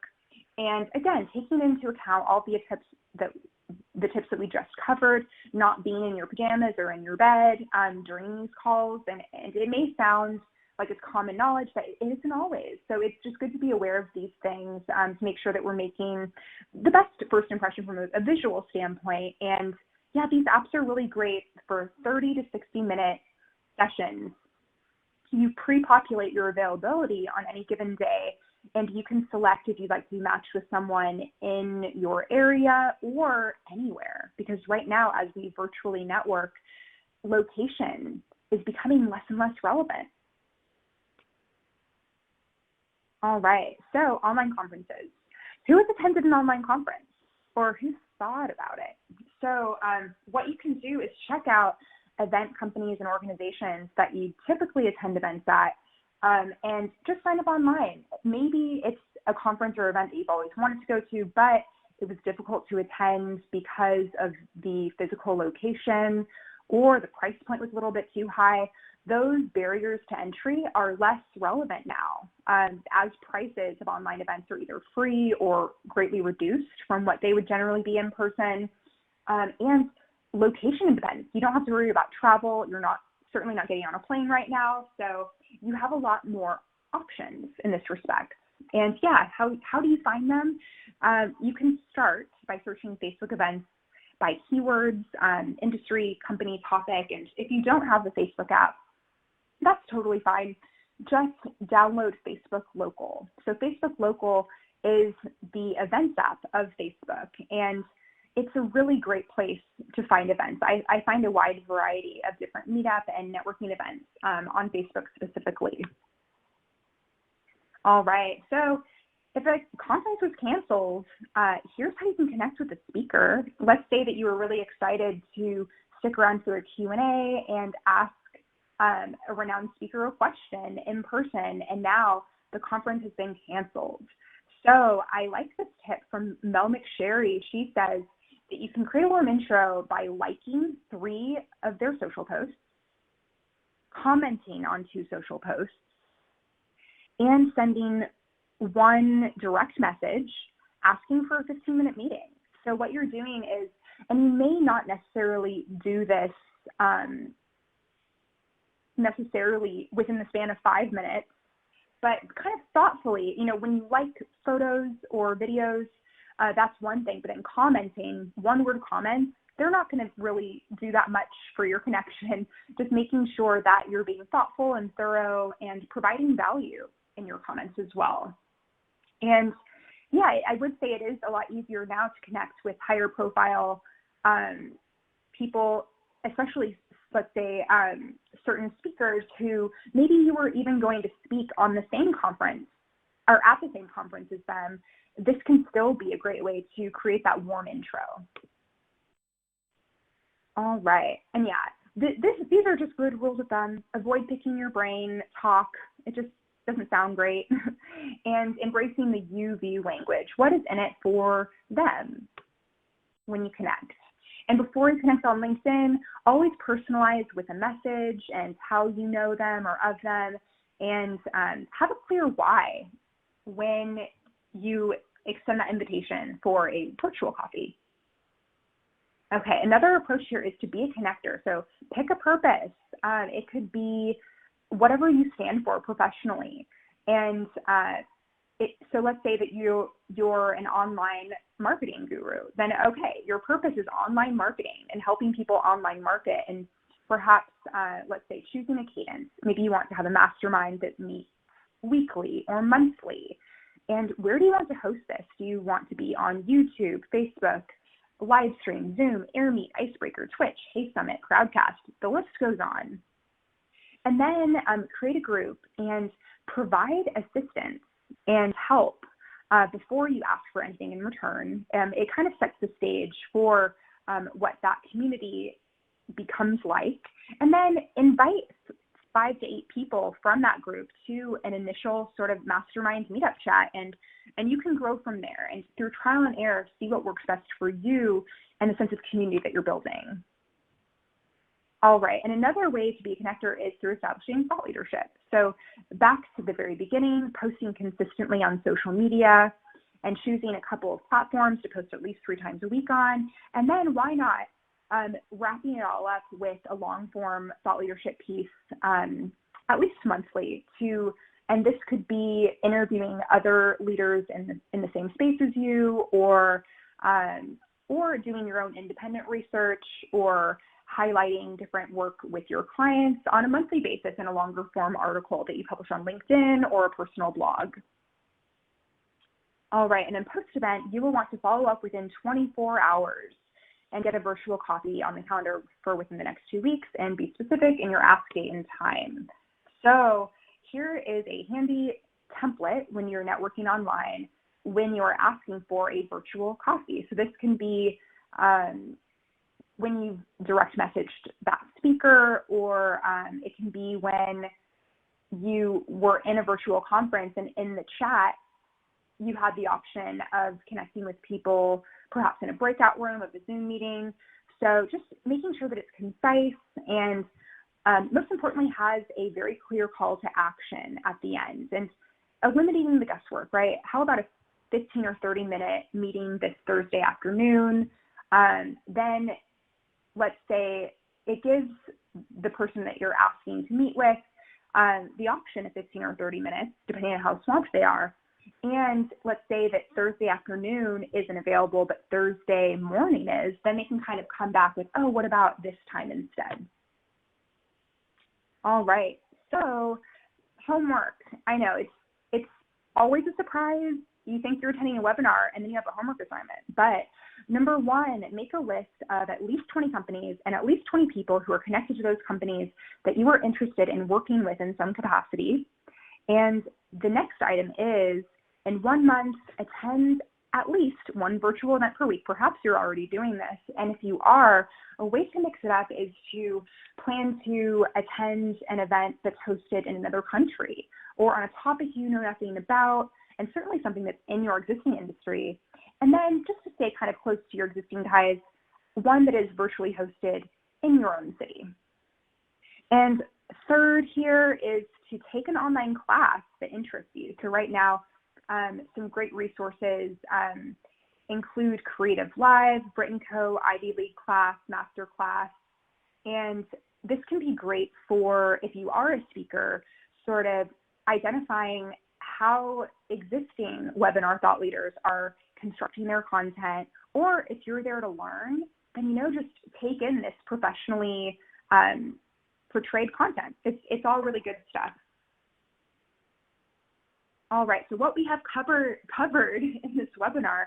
And again, taking into account all the tips that we just covered, not being in your pajamas or in your bed during these calls. And it may sound like it's common knowledge, but it isn't always. So it's just good to be aware of these things to make sure that we're making the best first impression from a visual standpoint. And yeah, these apps are really great for 30 to 60-minute sessions. You pre-populate your availability on any given day, and you can select if you'd like to be matched with someone in your area or anywhere, because right now, as we virtually network, location is becoming less and less relevant. All right, so online conferences. Who has attended an online conference, or who's thought about it? So what you can do is check out event companies and organizations that you typically attend events at, and just sign up online. Maybe it's a conference or event that you've always wanted to go to, but it was difficult to attend because of the physical location, or the price point was a little bit too high. Those barriers to entry are less relevant now, as prices of online events are either free or greatly reduced from what they would generally be in person. And location depends. You don't have to worry about travel. You're certainly not getting on a plane right now. So you have a lot more options in this respect. And yeah, how do you find them? You can start by searching Facebook events by keywords, industry, company, topic. And if you don't have the Facebook app, that's totally fine. Just download Facebook Local. So Facebook Local is the events app of Facebook, and it's a really great place to find events. I find a wide variety of different meetup and networking events on Facebook specifically. All right, so if a conference was canceled, here's how you can connect with the speaker. Let's say that you were really excited to stick around for a Q&A and ask a renowned speaker a question in person, and now the conference has been canceled. So I like this tip from Mel McSherry. She says, that you can create a warm intro by liking 3 of their social posts, commenting on 2 social posts, and sending 1 direct message asking for a 15-minute meeting. So what you're doing is, and you may not necessarily do this necessarily within the span of 5 minutes, but kind of thoughtfully, when you like photos or videos, that's one thing, but in commenting, 1-word comments, they're not going to really do that much for your connection, just making sure that you're being thoughtful and thorough and providing value in your comments as well. And yeah, I would say it is a lot easier now to connect with higher profile people, especially, let's say, certain speakers who maybe you were even going to speak on the same conference or at the same conference as them. This can still be a great way to create that warm intro. All right, and yeah, these are just good rules of thumb. Avoid picking your brain, talk. It just doesn't sound great. And embracing the UV language. What is in it for them when you connect? And before you connect on LinkedIn, always personalize with a message and how you know them or of them, and have a clear why when you extend that invitation for a virtual coffee. Okay, another approach here is to be a connector. So pick a purpose. It could be whatever you stand for professionally. And so let's say that you're an online marketing guru. Then, okay, your purpose is online marketing and helping people online market. And perhaps, let's say, choosing a cadence. Maybe you want to have a mastermind that meets weekly or monthly. And where do you want to host this? Do you want to be on YouTube, Facebook, live stream, Zoom, AirMeet, Icebreaker, Twitch, Hey Summit, Crowdcast? The list goes on. And then create a group and provide assistance and help before you ask for anything in return. It kind of sets the stage for what that community becomes like. And then invite 5 to 8 people from that group to an initial sort of mastermind meetup chat, and you can grow from there, and through trial and error, see what works best for you and the sense of community that you're building. All right, and another way to be a connector is through establishing thought leadership. So back to the very beginning, posting consistently on social media and choosing a couple of platforms to post at least 3 times a week on, and then why not wrapping it all up with a long-form thought leadership piece at least monthly and this could be interviewing other leaders in the same space as you, or doing your own independent research, or highlighting different work with your clients on a monthly basis in a longer form article that you publish on LinkedIn or a personal blog. All right, and then post-event, you will want to follow up within 24 hours and get a virtual coffee on the calendar for within the next 2 weeks, and be specific in your ask date and time. So here is a handy template when you're networking online, when you're asking for a virtual coffee. So this can be when you direct messaged that speaker, or it can be when you were in a virtual conference and in the chat, you had the option of connecting with people, perhaps in a breakout room of a Zoom meeting. So just making sure that it's concise and most importantly has a very clear call to action at the end, and eliminating the guesswork, right? How about a 15 or 30-minute meeting this Thursday afternoon? Then let's say it gives the person that you're asking to meet with the option of 15 or 30 minutes, depending on how swamped they are. And let's say that Thursday afternoon isn't available, but Thursday morning is, then they can kind of come back with, oh, what about this time instead? All right, so homework. I know it's always a surprise. You think you're attending a webinar and then you have a homework assignment. But number 1, make a list of at least 20 companies and at least 20 people who are connected to those companies that you are interested in working with in some capacity. And the next item is, in 1 month, attend at least 1 virtual event per week. Perhaps you're already doing this. And if you are, a way to mix it up is to plan to attend an event that's hosted in another country or on a topic you know nothing about, and certainly something that's in your existing industry. And then just to stay kind of close to your existing ties, one that is virtually hosted in your own city. And third here is to take an online class that interests you. So right now, some great resources include Creative Live, Brit & Co, Ivy League class, Master class, and this can be great for, if you are a speaker, sort of identifying how existing webinar thought leaders are constructing their content, or if you're there to learn, then, just take in this professionally portrayed content. It's all really good stuff. All right, so what we have covered in this webinar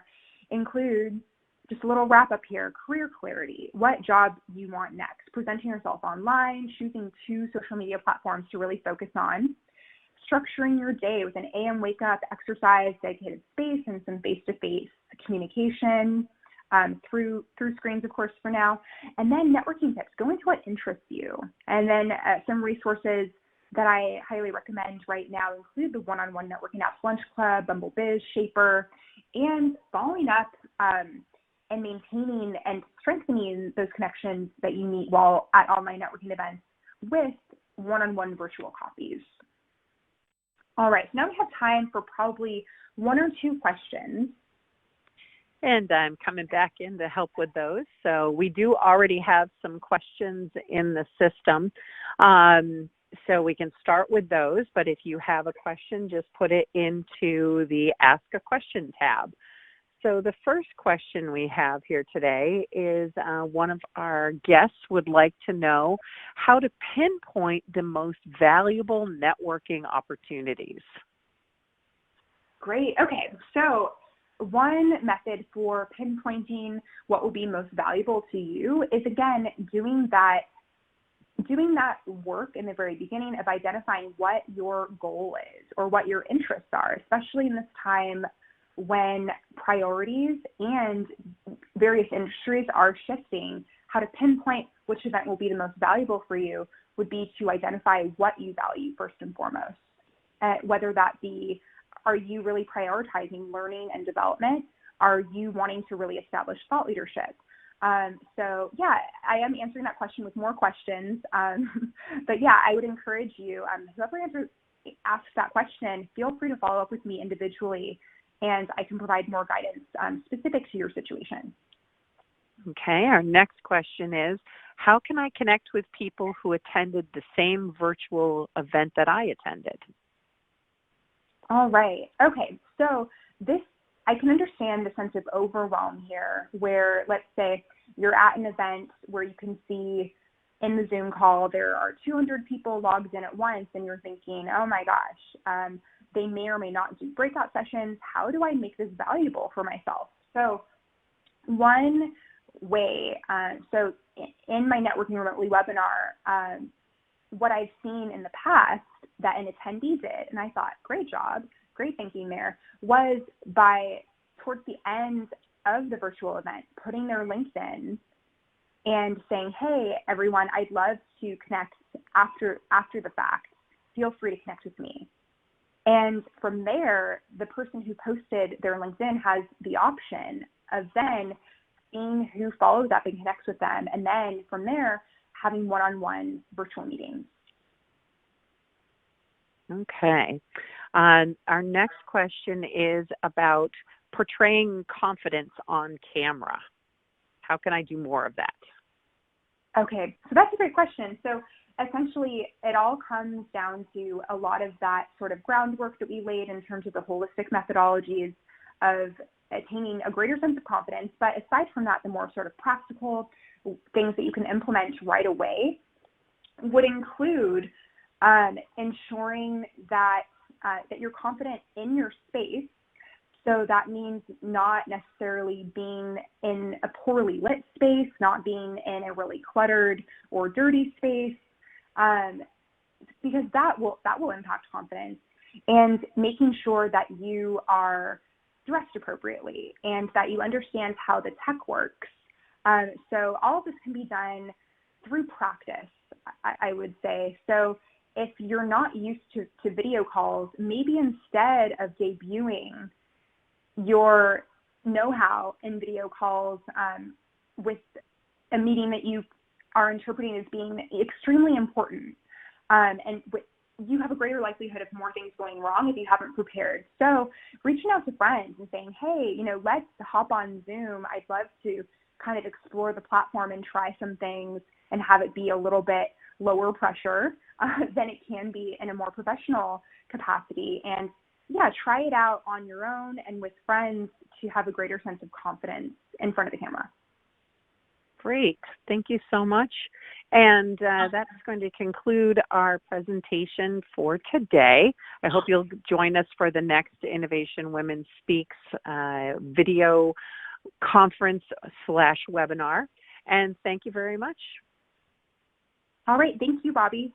includes just a little wrap up here, career clarity, what job you want next, presenting yourself online, choosing 2 social media platforms to really focus on, structuring your day with an AM wake up, exercise, dedicated space, and some face-to-face communication through screens, of course, for now. And then networking tips, go into what interests you. And then some resources that I highly recommend right now include the one-on-one networking apps, Lunch Club, Bumble Biz, Shaper, and following up and maintaining and strengthening those connections that you meet while at online networking events with one-on-one virtual coffees. All right, so now we have time for probably 1 or 2 questions. And I'm coming back in to help with those. So we do already have some questions in the system. So we can start with those, but if you have a question, just put it into the Ask a Question tab. So the first question we have here today is one of our guests would like to know how to pinpoint the most valuable networking opportunities. Great. Okay. So one method for pinpointing what will be most valuable to you is, again, doing that work in the very beginning of identifying what your goal is or what your interests are, especially in this time when priorities and various industries are shifting. How to pinpoint which event will be the most valuable for you would be to identify what you value first and foremost, whether that be, are you really prioritizing learning and development? Are you wanting to really establish thought leadership? So yeah, I am answering that question with more questions, but yeah, I would encourage you, whoever asks that question, feel free to follow up with me individually, and I can provide more guidance specific to your situation. Okay, our next question is, how can I connect with people who attended the same virtual event that I attended? All right, okay, so I can understand the sense of overwhelm here, where let's say you're at an event where you can see in the Zoom call there are 200 people logged in at once, and you're thinking, oh my gosh, they may or may not do breakout sessions. How do I make this valuable for myself? So one way, so in my Networking Remotely webinar, what I've seen in the past that an attendee did, and I thought, great job, great thinking there, was by towards the end of the virtual event, putting their links in and saying, hey, everyone, I'd love to connect after the fact. Feel free to connect with me. And from there, the person who posted their LinkedIn has the option of then seeing who follows up and connects with them, and then from there, having one-on-one virtual meetings. Okay. Our next question is about portraying confidence on camera. How can I do more of that? Okay, so that's a great question. So essentially, it all comes down to a lot of that sort of groundwork that we laid in terms of the holistic methodologies of attaining a greater sense of confidence. But aside from that, the more sort of practical things that you can implement right away would include ensuring that you're confident in your space. So that means not necessarily being in a poorly lit space, not being in a really cluttered or dirty space, because that will impact confidence, and making sure that you are dressed appropriately and that you understand how the tech works. So all of this can be done through practice, I would say. So if you're not used to video calls, maybe instead of debuting your know-how in video calls with a meeting that you are interpreting as being extremely important. You have a greater likelihood of more things going wrong if you haven't prepared. So reaching out to friends and saying, hey, let's hop on Zoom. I'd love to kind of explore the platform and try some things and have it be a little bit lower pressure than it can be in a more professional capacity. And yeah, try it out on your own and with friends to have a greater sense of confidence in front of the camera. Great. Thank you so much. And that's going to conclude our presentation for today. I hope you'll join us for the next Innovation Women Speaks video conference/webinar. And thank you very much. All right. Thank you, Bobby.